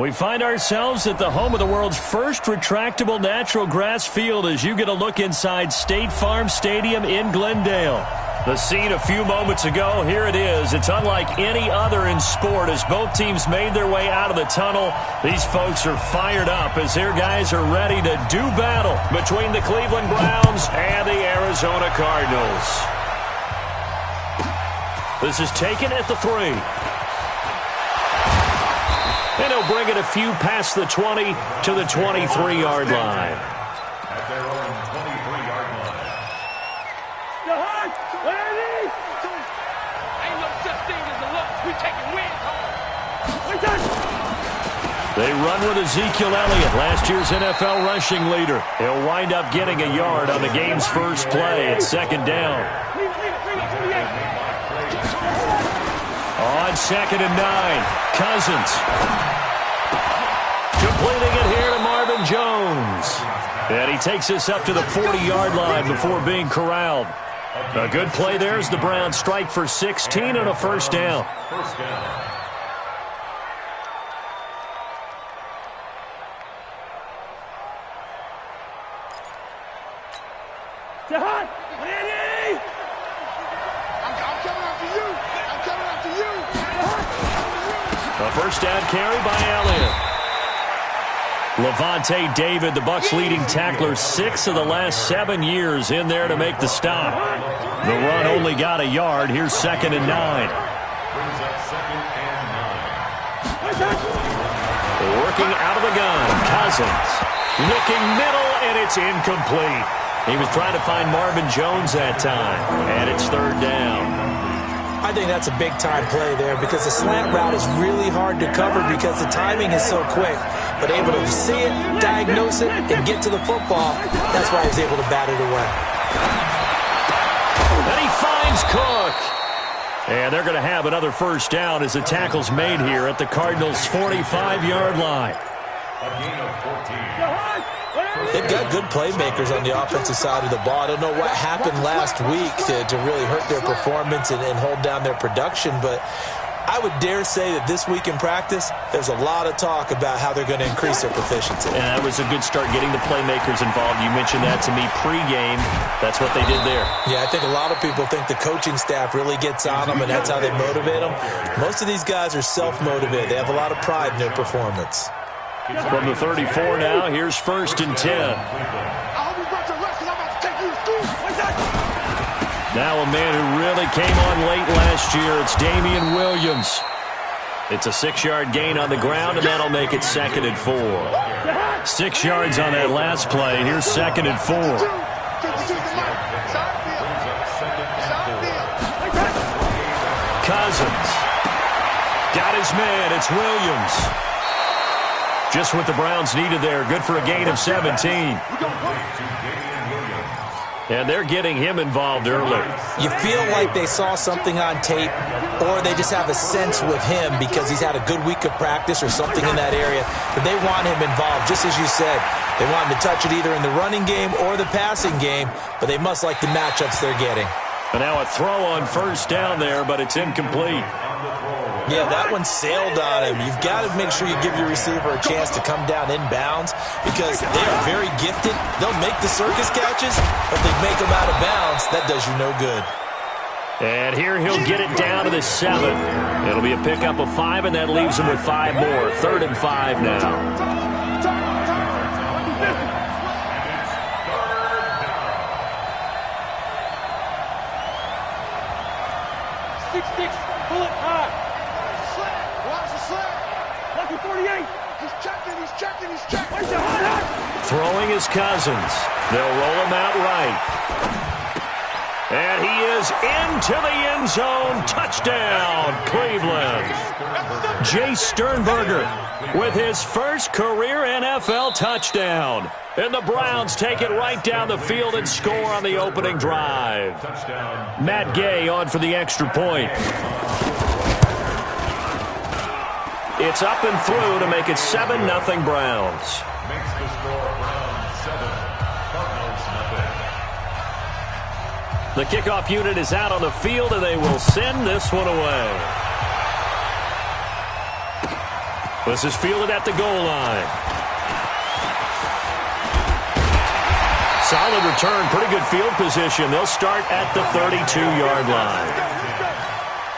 We find ourselves at the home of the world's first retractable natural grass field as you get a look inside State Farm Stadium in Glendale. The scene a few moments ago, here it is. It's unlike any other in sport as both teams made their way out of the tunnel. These folks are fired up as their guys are ready to do battle between the Cleveland Browns and the Arizona Cardinals. This is taken at the 3. And he'll bring it a few past the 20 to the 23-yard line. At their own 23-yard line. Ain't no such thing as a loss. We taking wins home. They run with Ezekiel Elliott, last year's NFL rushing leader. He'll wind up getting a yard on the game's first play at second down. On 2nd and 9, Cousins. Completing it here to Marvin Jones. And he takes us up to the 40-yard line before being corralled. A good play there as the Browns strike for 16 and a first down. First down. A first down carry by Elliott. Levante David, the Bucs' leading tackler, 6 of the last 7 years in there to make the stop. The run only got a yard. Here's 2nd and 9. Brings up 2nd and 9. Working out of the gun, Cousins. Looking middle, and it's incomplete. He was trying to find Marvin Jones that time, and it's 3rd down. I think that's a big-time play there because the slant route is really hard to cover because the timing is so quick. But able to see it, diagnose it, and get to the football, that's why he was able to bat it away. And he finds Cook. And they're going to have another first down as the tackle's made here at the Cardinals' 45-yard line. A gain of 14. They've got good playmakers on the offensive side of the ball. I don't know what happened last week to really hurt their performance and hold down their production, but I would dare say that this week in practice, there's a lot of talk about how they're going to increase their proficiency. And that was a good start getting the playmakers involved. You mentioned that to me pregame. That's what they did there. Yeah, I think a lot of people think the coaching staff really gets on them, and that's how they motivate them. Most of these guys are self-motivated. They have a lot of pride in their performance. From the 34 now, here's 1st and 10. Now a man who really came on late last year, it's Damian Williams. It's a 6-yard gain on the ground, and that'll make it 2nd and 4. 6 yards on that last play. Here's 2nd and 4. Cousins. Got his man. It's Williams. Just what the Browns needed there. Good for a gain of 17. And they're getting him involved early. You feel like they saw something on tape, or they just have a sense with him because he's had a good week of practice or something in that area, but they want him involved, just as you said. They want him to touch it either in the running game or the passing game, but they must like the matchups they're getting. And now a throw on first down there, but it's incomplete. Yeah, that one sailed on him. You've got to make sure you give your receiver a chance to come down inbounds because they are very gifted. They'll make the circus catches, but they make them out of bounds. That does you no good. And here he'll get it down to the 7. It'll be a pickup of 5, and that leaves him with 5 more. 3rd and 5 now. Pull it high. Watch the slant. Lucky 48. He's checking. Throwing his Cousins. They'll roll him out right. And he is into the end zone. Touchdown, Cleveland. Jay Sternberger with his first career NFL touchdown. And the Browns take it right down the field and score on the opening drive. Touchdown. Matt Gay on for the extra point. It's up and through to make it 7-0 Browns. Makes the score Browns 7, Cardinals 0. The kickoff unit is out on the field, and they will send this one away. This is fielded at the goal line. Solid return, pretty good field position. They'll start at the 32-yard line.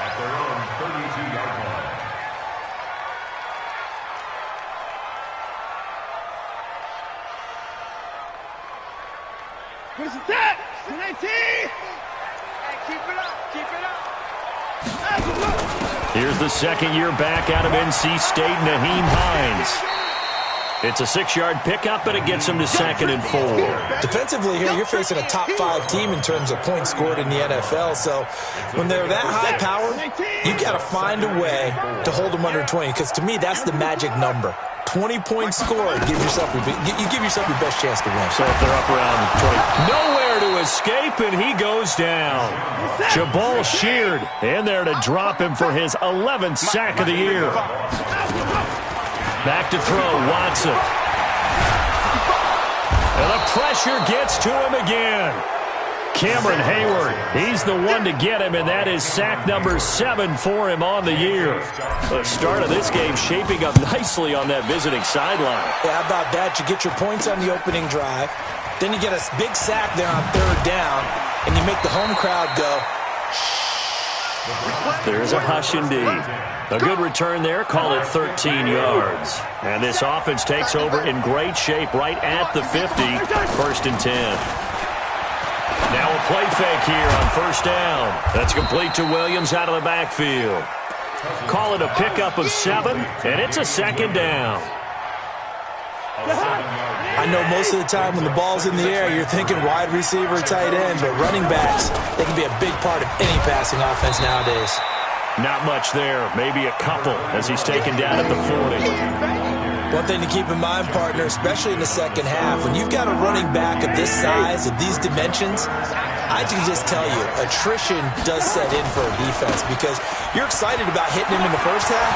At their own 32-yard line. Where's it at? 19! Hey, keep it up, keep it up. Here's the second year back out of NC State, Naheem Hines. It's a 6-yard pickup, but it gets him to 2nd and 4. Defensively here, you're facing a top 5 team in terms of points scored in the NFL. So when they're that high powered, you got to find a way to hold them under 20. Because to me, that's the magic number. 20 points scored. You give yourself your best chance to win. So if they're up around 20. Nowhere to escape, and he goes down. Jabal Sheard in there to drop him for his 11th sack of the year. Back to throw, Watson. And the pressure gets to him again. Cameron Hayward, he's the one to get him, and that is sack number 7 for him on the year. The start of this game shaping up nicely on that visiting sideline. Yeah, how about that? You get your points on the opening drive. Then you get a big sack there on 3rd down, and you make the home crowd go, there's a hush indeed. A good return there, call it 13 yards. And this offense takes over in great shape right at the 50, 1st and 10. Now a play fake here on 1st down. That's complete to Williams out of the backfield. Call it a pickup of 7, and it's a 2nd down. I know most of the time when the ball's in the air, you're thinking wide receiver, tight end, but running backs, they can be a big part of any passing offense nowadays. Not much there, maybe a couple as he's taken down at the 40. One thing to keep in mind, partner, especially in the second half, when you've got a running back of this size, of these dimensions, I can just tell you, attrition does set in for a defense because you're excited about hitting him in the first half.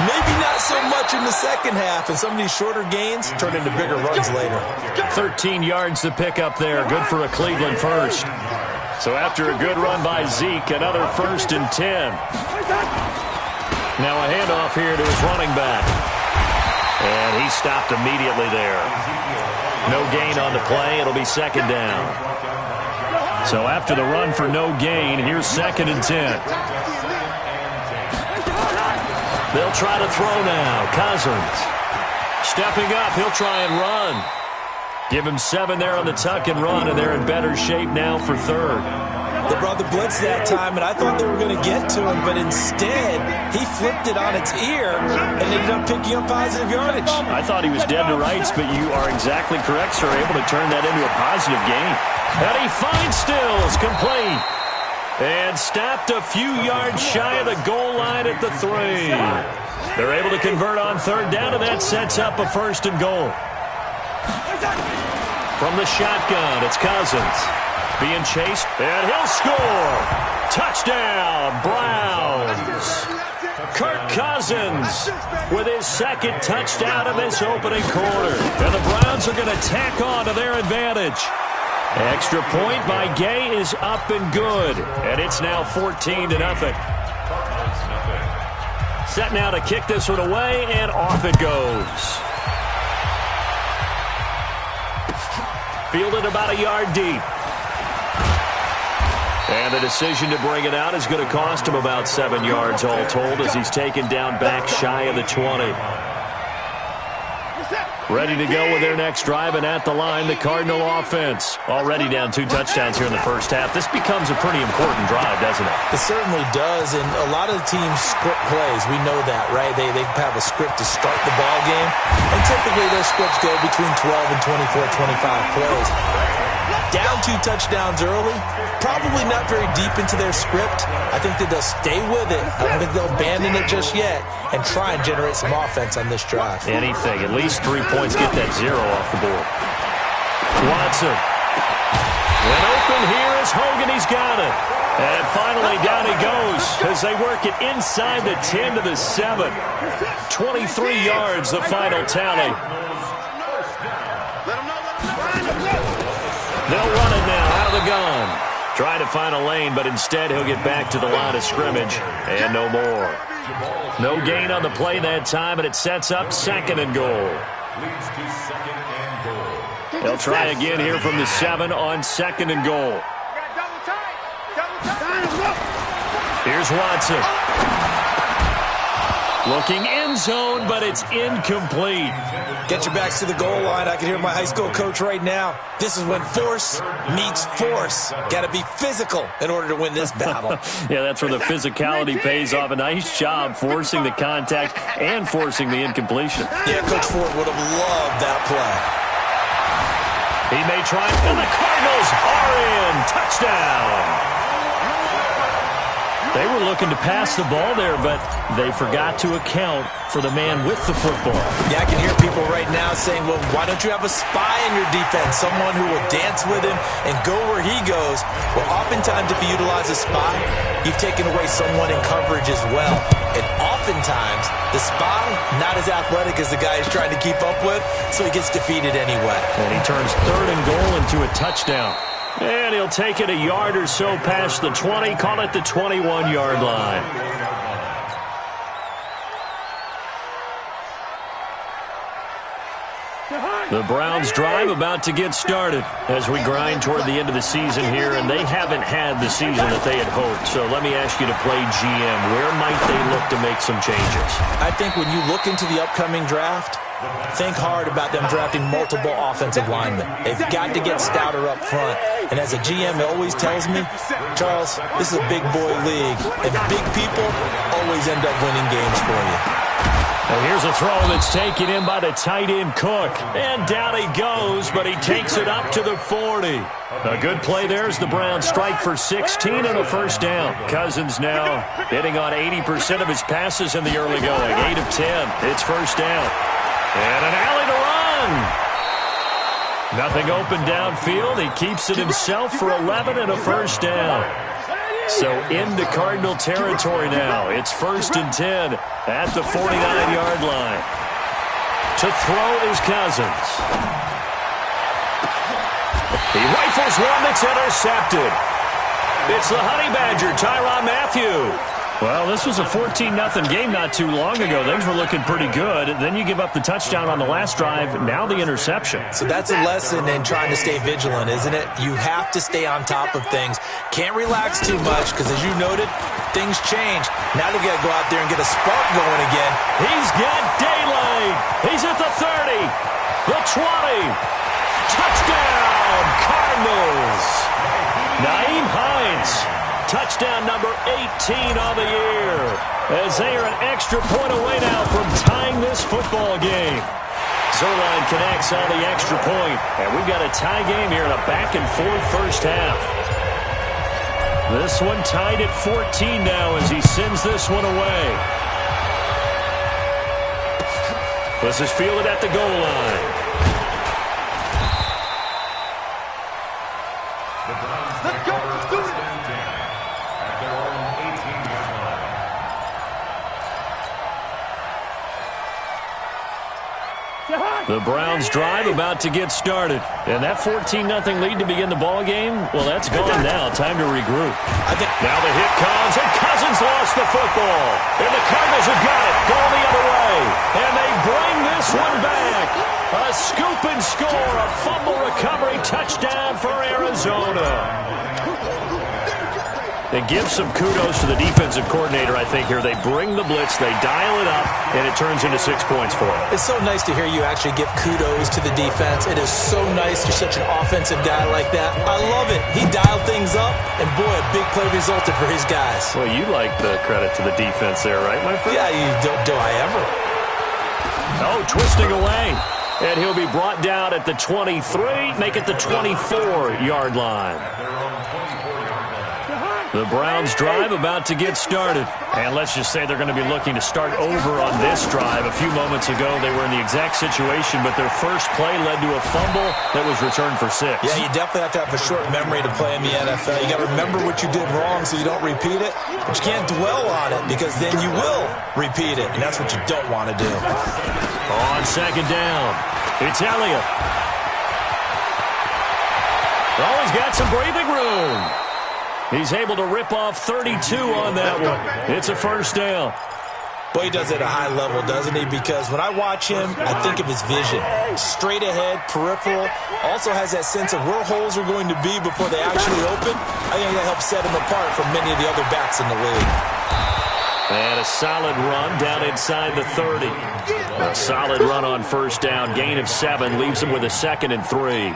Maybe not so much in the second half, and some of these shorter gains turn into bigger runs later. 13 yards to pick up there. Good for a Cleveland first. So after a good run by Zeke, another 1st and 10. Now a handoff here to his running back. And he stopped immediately there. No gain on the play. It'll be 2nd down. So after the run for no gain, here's 2nd and 10. They'll try to throw now. Cousins. Stepping up, he'll try and run. Give him 7 there on the tuck and run, and they're in better shape now for 3rd. They brought the blitz that time, and I thought they were going to get to him, but instead, he flipped it on its ear and ended up picking up positive yardage. I thought he was dead to rights, but you are exactly correct, sir. Able to turn that into a positive gain. And he finds Stills, complete. And stopped a few yards shy of the goal line at the 3. They're able to convert on 3rd down, and that sets up a 1st and goal. From the shotgun, it's Cousins. Being chased, and he'll score. Touchdown, Browns. Kirk Cousins with his 2nd touchdown of this opening quarter. And the Browns are going to tack on to their advantage. Extra point by Gay is up and good. And it's now 14-0. Set now to kick this one away, and off it goes. Fielded about a yard deep. And the decision to bring it out is going to cost him about 7 yards all told as he's taken down back shy of the 20. Ready to go with their next drive, and at the line, the Cardinal offense. Already down 2 touchdowns here in the first half. This becomes a pretty important drive, doesn't it? It certainly does, and a lot of the teams script plays. We know that, right? They have a script to start the ball game, and typically their scripts go between 12 and 24, 25 plays. Down 2 touchdowns early, probably not very deep into their script. I think that they'll stay with it. I don't think they'll abandon it just yet and try and generate some offense on this drive. Anything. At least 3 points. Get that 0 off the board. Watson. When open here is Hogan. He's got it. And finally down he goes as they work it inside the 10 to the 7. 23 yards, the final tally. They'll run it now out of the gun. Try to find a lane, but instead he'll get back to the line of scrimmage and no more. No gain on the play that time, and it sets up second and goal. Leads to second and goal. They'll try again here from the 7 on second and goal. Here's Watson. Looking end zone, but it's incomplete. Get your backs to the goal line. I can hear my high school coach right now. This is when force meets force. Got to be physical in order to win this battle. Yeah, that's where the physicality pays off. A nice job forcing the contact and forcing the incompletion. Yeah, Coach Ford would have loved that play. He may try, and the Cardinals are in. Touchdown. They were looking to pass the ball there, but they forgot to account for the man with the football. Yeah, I can hear people right now saying, well, why don't you have a spy in your defense, someone who will dance with him and go where he goes? Well, oftentimes if you utilize a spy, you've taken away someone in coverage as well. And oftentimes, the spy, not as athletic as the guy he's trying to keep up with, so he gets defeated anyway. And he turns third and goal into a touchdown. And he'll take it a yard or so past the 20, call it the 21-yard line. The Browns drive about to get started as we grind toward the end of the season here, and they haven't had the season that they had hoped. So let me ask you to play GM. Where might they look to make some changes? I think when you look into the upcoming draft, think hard about them drafting multiple offensive linemen. They've got to get stouter up front. And as a GM, it always tells me, Charles, this is a big boy league. And big people always end up winning games for you. And here's a throw that's taken in by the tight end Cook. And down he goes, but he takes it up to the 40. A good play there as the Browns strike for 16 and a first down. Cousins now hitting on 80% of his passes in the early going. 8 of 10. It's first down. And an alley to run. Nothing open downfield. He keeps it himself for 11 and a first down. So into Cardinal territory now. It's first and 10 at the 49-yard line. To throw is Cousins. He rifles one that's intercepted. It's the Honey Badger, Tyrann Mathieu. Well, this was a 14-0 game not too long ago. Things were looking pretty good. Then you give up the touchdown on the last drive. Now the interception. So that's a lesson in trying to stay vigilant, isn't it? You have to stay on top of things. Can't relax too much because, as you noted, things change. Now they've got to go out there and get a spark going again. He's got daylight. He's at the 30, the 20. Touchdown, Cardinals. Nyheim Hines. Touchdown number 18 on the year, as they are an extra point away now from tying this football game. Zerline connects on the extra point, and we've got a tie game here in a back-and-forth first half. This one tied at 14 now as he sends this one away. This is fielded at the goal line. The Browns drive about to get started. And that 14-0 lead to begin the ball game, well, that's gone now. Time to regroup. Now the hit comes, and Cousins lost the football. And the Cardinals have got it, going the other way. And they bring this one back. A scoop and score, a fumble recovery touchdown for Arizona. They give some kudos to the defensive coordinator, I think, here. They bring the blitz, they dial it up, and it turns into 6 points for them. It's so nice to hear you actually give kudos to the defense. It is so nice you're such an offensive guy like that. I love it. He dialed things up, and boy, a big play resulted for his guys. Well, you like the credit to the defense there, right, my friend? Yeah, do I ever? Oh, twisting away. And he'll be brought down at the 23, make it the 24-yard line. The Browns drive about to get started. And let's just say they're going to be looking to start over on this drive. A few moments ago, they were in the exact situation, but their first play led to a fumble that was returned for 6. Yeah, you definitely have to have a short memory to play in the NFL. You got to remember what you did wrong so you don't repeat it, but you can't dwell on it because then you will repeat it, and that's what you don't want to do. On second down, it's Elliott. Oh, he's got some breathing room. He's able to rip off 32 on that one. It's a first down. Boy, he does it at a high level, doesn't he? Because when I watch him, I think of his vision. Straight ahead, peripheral, also has that sense of where holes are going to be before they actually open. I think that helps set him apart from many of the other backs in the league. And a solid run down inside the 30. A solid run on first down. Gain of 7 leaves him with a 2nd and 3.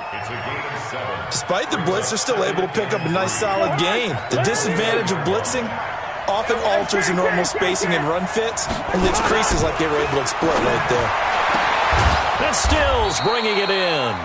Despite the blitz, they're still able to pick up a nice solid gain. The disadvantage of blitzing often alters the normal spacing and run fits and leaves creases like they were able to exploit right there. That's Stills bringing it in.